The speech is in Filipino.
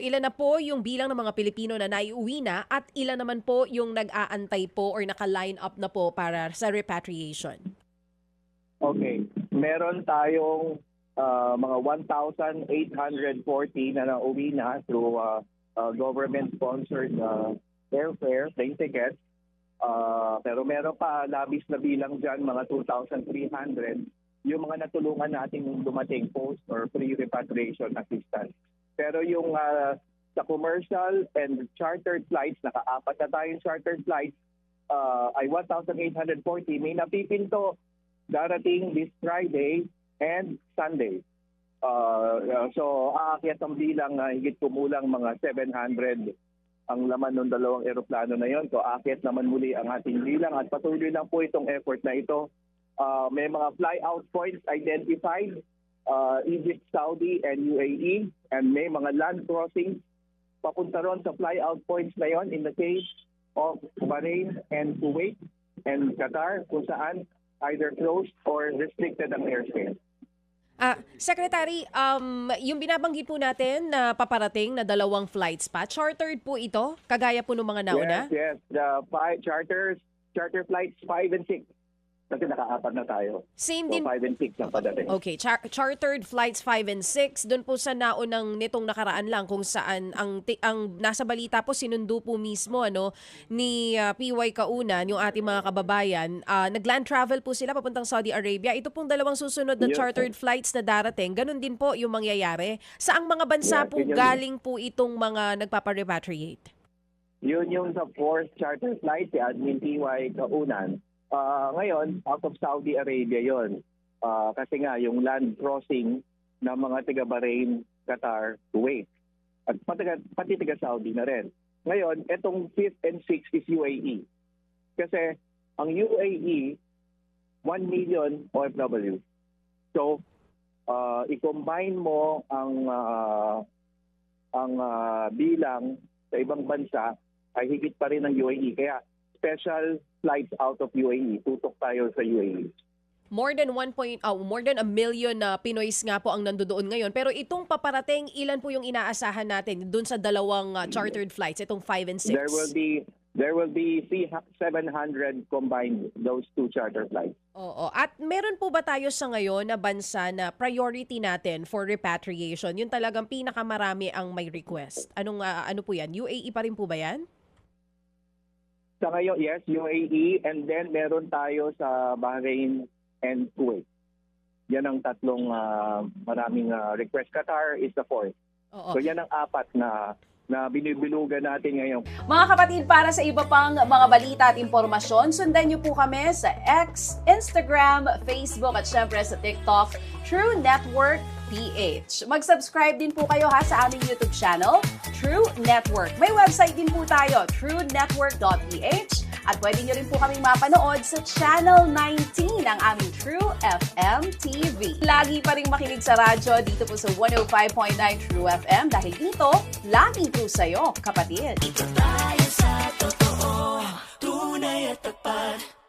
Ilan na po yung bilang ng mga Pilipino na naiuwi na at ilan naman po yung nag-aantay po or naka-line up na po para sa repatriation? Okay. Meron tayong mga 1,840 na nauwi na through government-sponsored airfare, plane tickets. Pero meron pa labis na bilang dyan, mga 2,300, yung mga natulungan natin dumating post or pre-repatriation assistance. Pero yung sa commercial and chartered flights, naka-apat na tayong chartered flights, ay 1,840. May napipinto darating this Friday and Sunday. So aakyat ang bilang higit kumulang mga 700 ang laman ng dalawang eroplano na yon. So aakyat naman muli ang ating bilang at patuloy lang po itong effort na ito. May mga fly-out points identified, Egypt, Saudi, and UAE, and may mga land crossings papunta ron sa fly-out points na yon in the case of Bahrain and Kuwait and Qatar, kung saan either closed or restricted ang airspace. Secretary, yung binabanggit po natin na paparating na dalawang flights pa, chartered po ito? Kagaya po ng mga nauna? Yes. The charter flights 5 and 6. Kasi naka-apat na tayo. Same so, din. 5 and 6 ang padating. Okay, chartered flights 5 and 6. Doon po sa naunang nitong nakaraan lang kung saan ang nasa balita po sinundo po mismo ni PY Kaunan, yung ating mga kababayan. Nag-land travel po sila papuntang Saudi Arabia. Ito pong dalawang susunod na chartered flights na darating. Ganun din po yung mangyayari. Saang mga bansa po galing po itong mga nagpapa-repatriate? Yun yung sa 4th charter flight, si Admin PY Kaunan. Ngayon, out of Saudi Arabia yon. Kasi nga, yung land crossing ng mga taga-Bahrain, Qatar, Kuwait. At pati taga-Saudi na rin. Ngayon, itong 5th and 6th is UAE. Kasi ang UAE, 1 million OFW. So, i-combine mo ang bilang sa ibang bansa ay higit pa rin ng UAE. Kaya, special flights out of UAE. Tutok tayo sa UAE. More than 1 million na Pinoys nga po ang nandoon ngayon. Pero itong paparating, ilan po yung inaasahan natin dun sa dalawang chartered flights, itong 5 and 6? There will be 700 combined, those two charter flights. Oo. At meron po ba tayo sa ngayon na bansa na priority natin for repatriation? Yung talagang pinakamarami ang may request. Ano po yan? UAE pa rin po ba yan? Sa ngayon, yes, UAE, and then meron tayo sa Bahrain and Kuwait. Yan ang tatlong maraming request. Qatar is the 4th. Oo. So yan ang apat na binibilugan natin ngayon. Mga kapatid, para sa iba pang mga balita at impormasyon, sundan niyo po kami sa X, Instagram, Facebook at syempre sa TikTok, True Network PH. Mag-subscribe din po kayo sa aming YouTube channel, True Network. May website din po tayo, truenetwork.ph, at pwede nyo rin po kaming mapanood sa Channel 19 ng aming True FM TV. Lagi pa rin makinig sa radyo dito po sa 105.9 True FM dahil dito, lagi po sa'yo, kapatid. Ito tayo sa totoo, tunay at tapat.